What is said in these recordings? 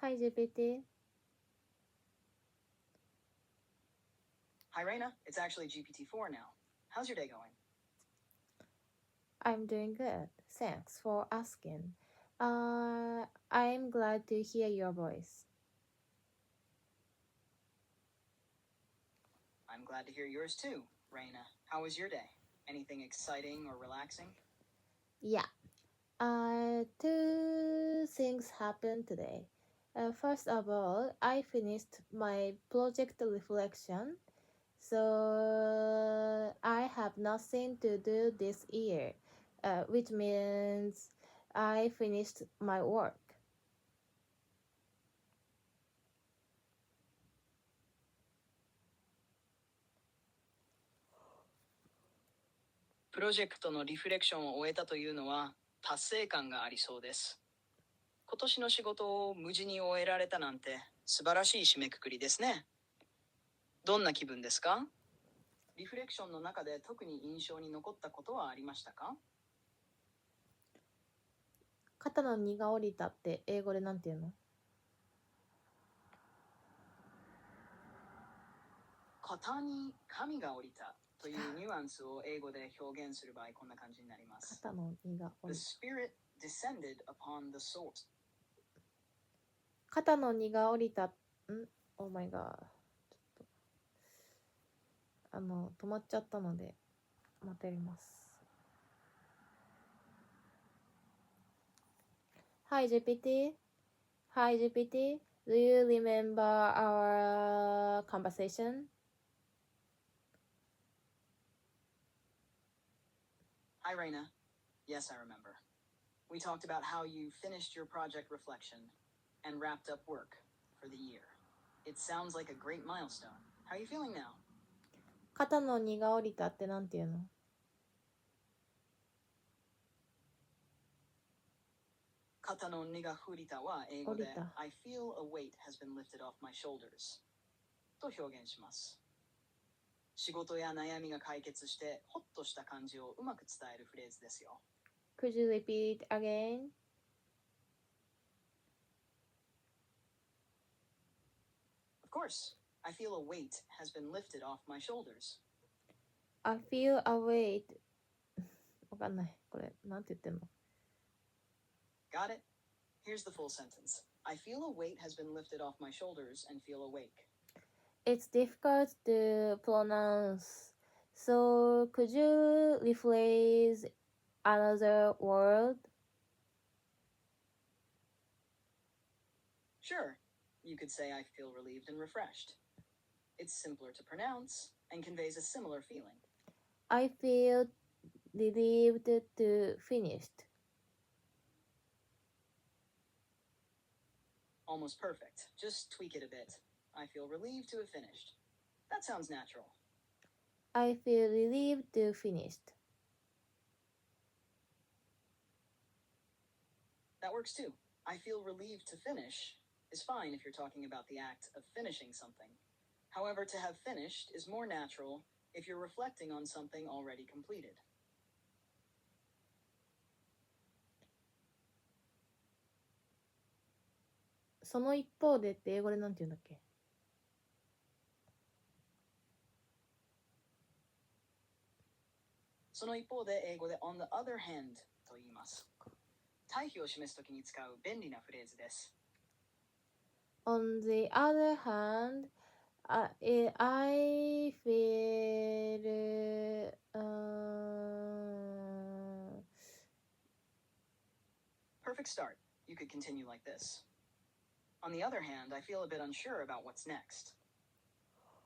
Hi GPT. Hi, Raina. It's actually GPT-4 now. How's your day going? I'm doing good. Thanks for asking. I'm glad to hear your voice. I'm glad to hear yours too, Raina. How was your day? Anything exciting or relaxing? Yeah. Two things happened today. First of all, I finished my project reflection, so I have nothing to do this year, which means I finished my work. プロジェクトのリフレクションを終えたというのは達成感がありそうです。今年の仕事を無事に終えられたなんて素晴らしい締めくくりですね。どんな気分ですか？リフレクションの中で特に印象に残ったことはありましたか？肩の荷が下りたって英語でなんて言うの？肩に髪が降りたというニュアンスを英語で表現する場合こんな感じになります。肩の荷が下 The りた。 spirit descended upon the soul. 肩の荷が下りた。Oh my god。ちょっと、止まっちゃったので、またやります。Hi GPT. Hi GPT. Do you remember our conversation? Hi, Raina. Yes, I remember. We talked about how you finished your project reflection and wrapped up work for the year. It sounds like a great milestone. How are you feeling now? 肩の荷が下りたってなんて言うの？肩の荷が降りたは英語で降りた。 I feel a weight has been lifted off my shoulders と表現します。仕事や悩みが解決してホッとした感じをうまく伝えるフレーズですよ。Could you repeat again? Of course, I feel a weight has been lifted off my shoulders. I feel a weight. わかんない。これ、なんて言ってんの？ Got it? Here's the full sentence. I feel a weight has been lifted off my shoulders and feel awake. It's difficult to pronounce. So, could you rephrase another word? Sure, you could say I feel relieved and refreshed. It's simpler to pronounce and conveys a similar feeling. I feel relieved to finished. Almost perfect. Just tweak it a bit. I feel relieved to have finished. That sounds natural. I feel relieved to finished. That works too. I feel relieved to finish is fine if you're talking about the act of finishing something. However, to have finished is more natural if you're reflecting on something already completed. その一方でって英語でなんて言うんだっけ？その一方で英語で on the other hand と言います。対比を示すときに使う便利なフレーズです。On the other hand, I feel Perfect start. You could continue like this. On the other hand, I feel a bit unsure about what's next.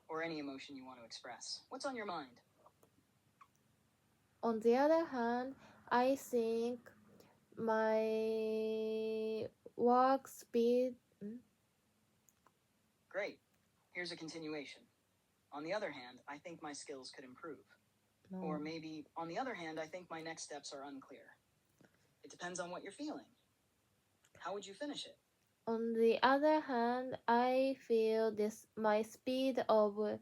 Or any emotion you want to express. What's on your mind? On the other hand, I think my work speed. Great. Here's a continuation. On the other hand, I think my skills could improve. No. Or maybe, on the other hand, I think my next steps are unclear. It depends on what you're feeling. How would you finish it? On the other hand, I feel my speed of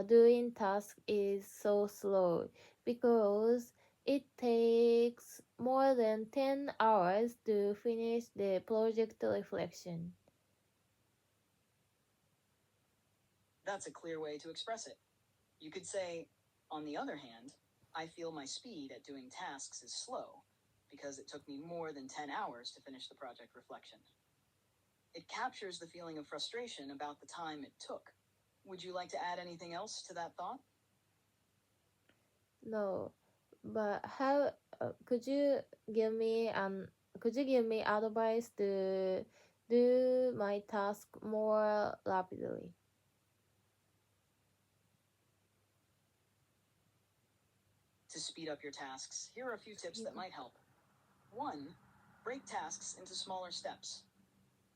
doing tasks is so slow because it takes more than 10 hours to finish the project reflection. That's a clear way to express it. You could say, on the other hand, I feel my speed at doing tasks is slow because it took me more than 10 hours to finish the project reflection. It captures the feeling of frustration about the time it took. Would you like to add anything else to that thought? No, but how could you give me advice to do my task more rapidly? To speed up your tasks, here are a few tips that might help. 1. Break tasks into smaller steps.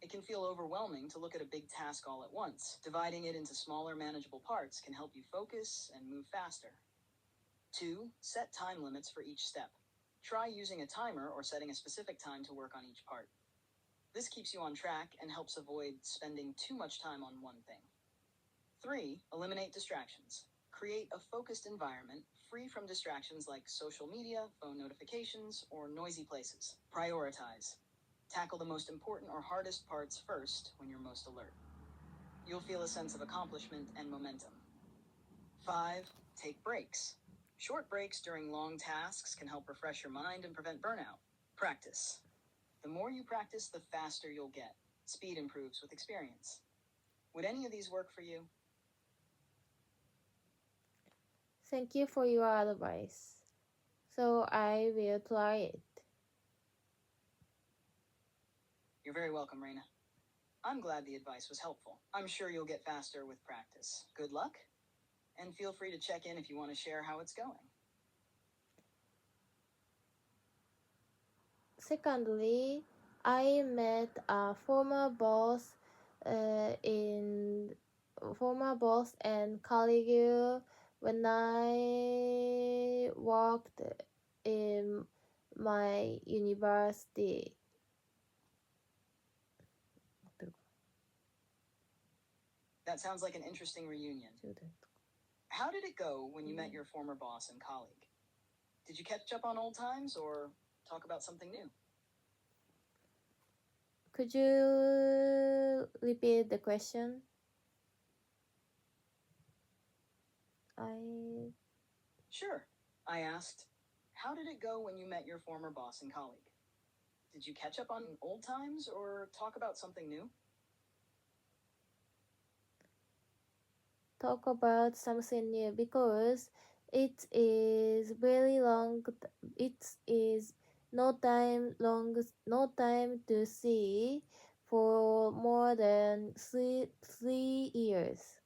It can feel overwhelming to look at a big task all at once. Dividing it into smaller, manageable parts can help you focus and move faster. 2. Set time limits for each step. Try using a timer or setting a specific time to work on each part. This keeps you on track and helps avoid spending too much time on one thing. 3. Eliminate distractions. Create a focused environment free from distractions like social media, phone notifications, or noisy places. Prioritize. Tackle the most important or hardest parts first when you're most alert. You'll feel a sense of accomplishment and momentum. 5. Take breaks. Short breaks during long tasks can help refresh your mind and prevent burnout. Practice. The more you practice, the faster you'll get. Speed improves with experience. Would any of these work for you? Thank you for your advice. So I will try it. You're very welcome, Reina. I'm glad the advice was helpful. I'm sure you'll get faster with practice. Good luck, and feel free to check in if you want to share how it's going. Secondly, I met a former boss and colleague when I worked in my university. That sounds like an interesting reunion. How did it go when you met your former boss and colleague? Did you catch up on old times or talk about something new? Could you repeat the question? Sure. I asked, how did it go when you met your former boss and colleague? Did you catch up on old times or talk about something new? Talk about something new because it is very long. It is no time to see for more than 3 years.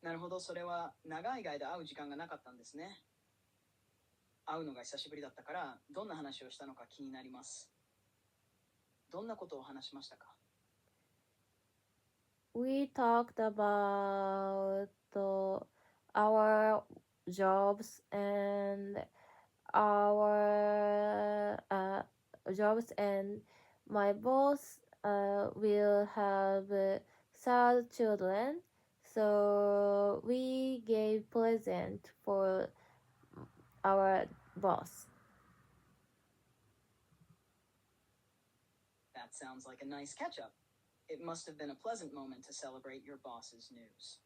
なるほど、それは長い間会う時間がなかったんですね。会うのが久しぶりだったから、どんな話をしたのか気になります。どんなことを話しましたか？ We talked about our jobs and our jobs, and my boss will have 3 children, so we gave present for our boss. That sounds like a nice catch-up. It must have been a pleasant moment to celebrate your boss's news.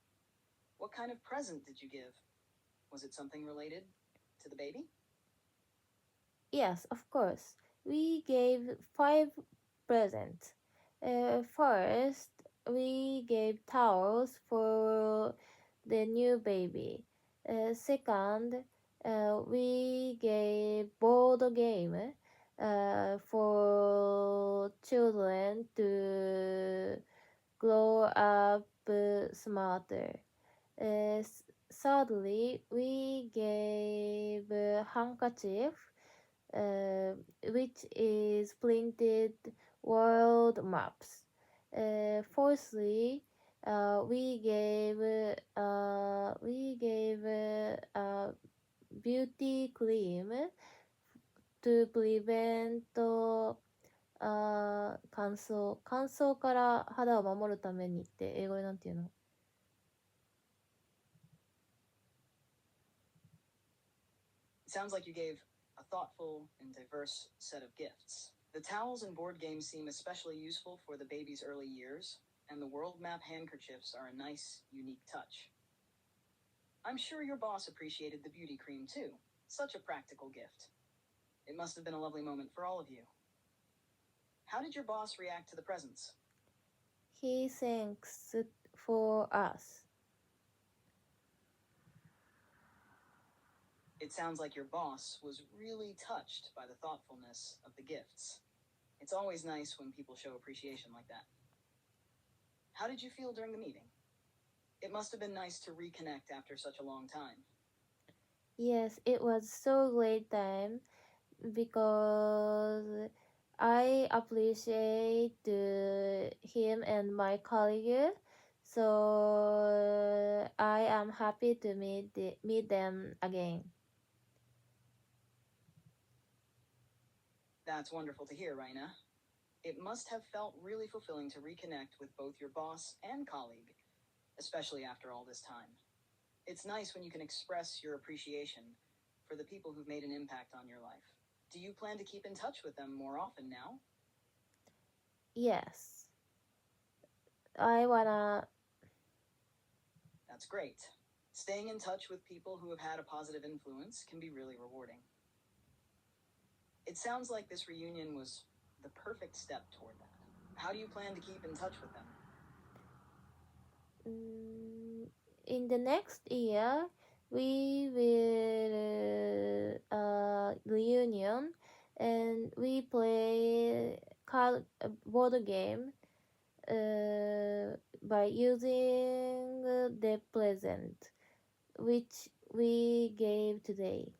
What kind of present did you give? Was it something related to the baby? Yes, of course. We gave 5 presents. First, we gave towels for the new baby. Second, we gave board game for children to grow up smarter. Thirdly, we gave a handkerchief which is printed world maps. Fourthly, we gave beauty cream to prevent 乾燥から肌を守るためにって英語でなんていうの？ It sounds like you gave a thoughtful and diverse set of gifts. The towels and board games seem especially useful for the baby's early years, and the world map handkerchiefs are a nice, unique touch. I'm sure your boss appreciated the beauty cream too. Such a practical gift. It must have been a lovely moment for all of you. How did your boss react to the presents? He thanks for us. It sounds like your boss was really touched by the thoughtfulness of the gifts. It's always nice when people show appreciation like that. How did you feel during the meeting? It must have been nice to reconnect after such a long time. Yes, it was so great time because I appreciate him and my colleague. So I am happy to meet them again. That's wonderful to hear, Raina. It must have felt really fulfilling to reconnect with both your boss and colleague, especially after all this time. It's nice when you can express your appreciation for the people who've made an impact on your life. Do you plan to keep in touch with them more often now? Yes, I wanna. That's great. Staying in touch with people who have had a positive influence can be really rewarding. It sounds like this reunion was the perfect step toward that. How do you plan to keep in touch with them? In the next year, we will reunion and we play board game by using the present which we gave today.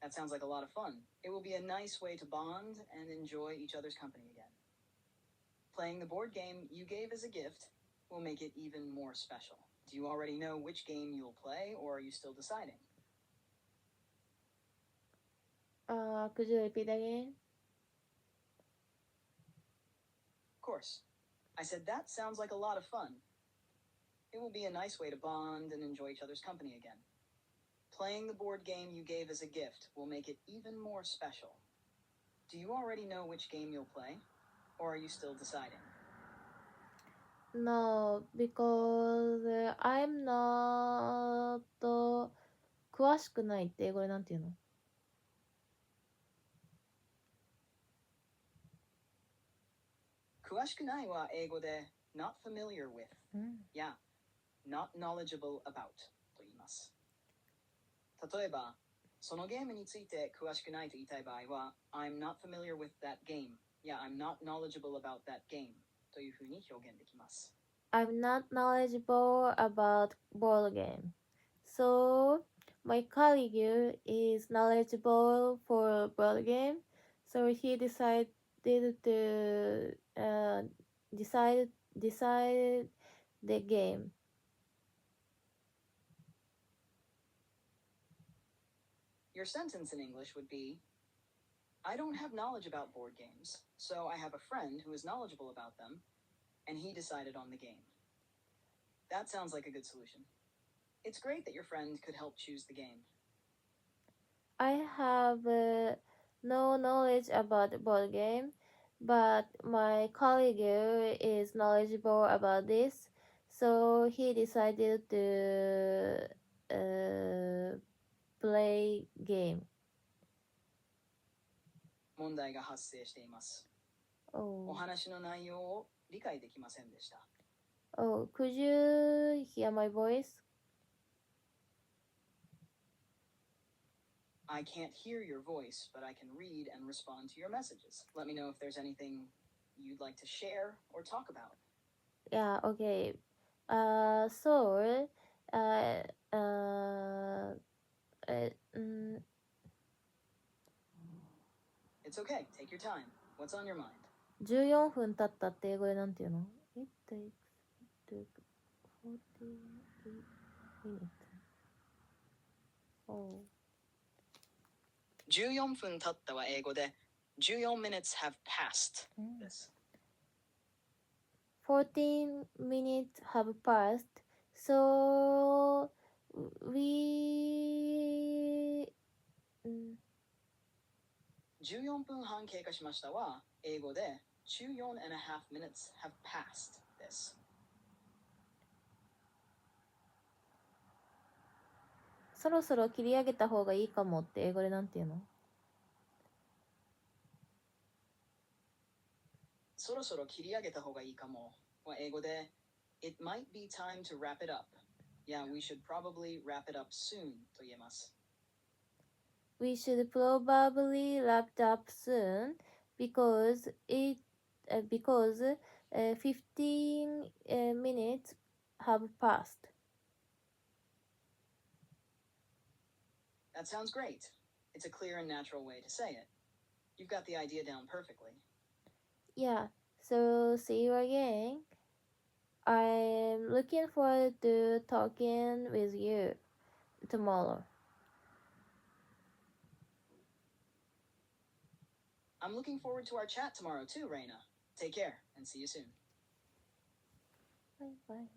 That sounds like a lot of fun. It will be a nice way to bond and enjoy each other's company again. Playing the board game you gave as a gift will make it even more special. Do you already know which game you'll play, or are you still deciding? Could you repeat again? Of course. I said that sounds like a lot of fun. It will be a nice way to bond and enjoy each other's company again. Playing the board game you gave as a gift will make it even more special. Do you already know which game you'll play, or are you still deciding? No, because I'm not 詳しくないって英語でなんて言うの？詳しくないは英語で not familiar with や not knowledgeable about と言います。例えば、そのゲームについて詳しくないと言いたい場合は I'm not familiar with that game や I'm not knowledgeable about that game というふうに表現できます。I'm not knowledgeable about board game. So my colleague is knowledgeable for board game. So he decided to decide the game. Your sentence in English would be, I don't have knowledge about board games, so I have a friend who is knowledgeable about them, and he decided on the game. That sounds like a good solution. It's great that your friend could help choose the game. I have no knowledge about the board game, but my colleague is knowledgeable about this, so he decided to play game. 問題が発生しています。お Oh, 話の内容を理解できませんでした。oh, could you hear my voice? I can't hear your voice, but I can read and respond to your messages. Let me know if there's anything you'd like to share or talk about. Yeah, okay. So, uh, uh, mm, It's okay, take your time. What's on your mind? 14分経ったって英語でなんて言うの？ It takes to 48 minutes. Oh. 14分経ったは英語で14 minutes have passed です。14 minutes have passed, so we 14分半経過しましたは、英語で14 and a half minutes have passed です。そろそろ切り上げた方がいいかもって英語でなんて言うの？そろそろ切り上げた方がいいかもは英語で It might be time to wrap it up. Yeah, we should probably wrap it up soon と言えます。We should probably wrap it up soon because 15 minutes have passed. That sounds great. It's a clear and natural way to say it. You've got the idea down perfectly. Yeah, so see you again. I'm looking forward to talking with you tomorrow. I'm looking forward to our chat tomorrow too, Reina. Take care and see you soon. Bye bye.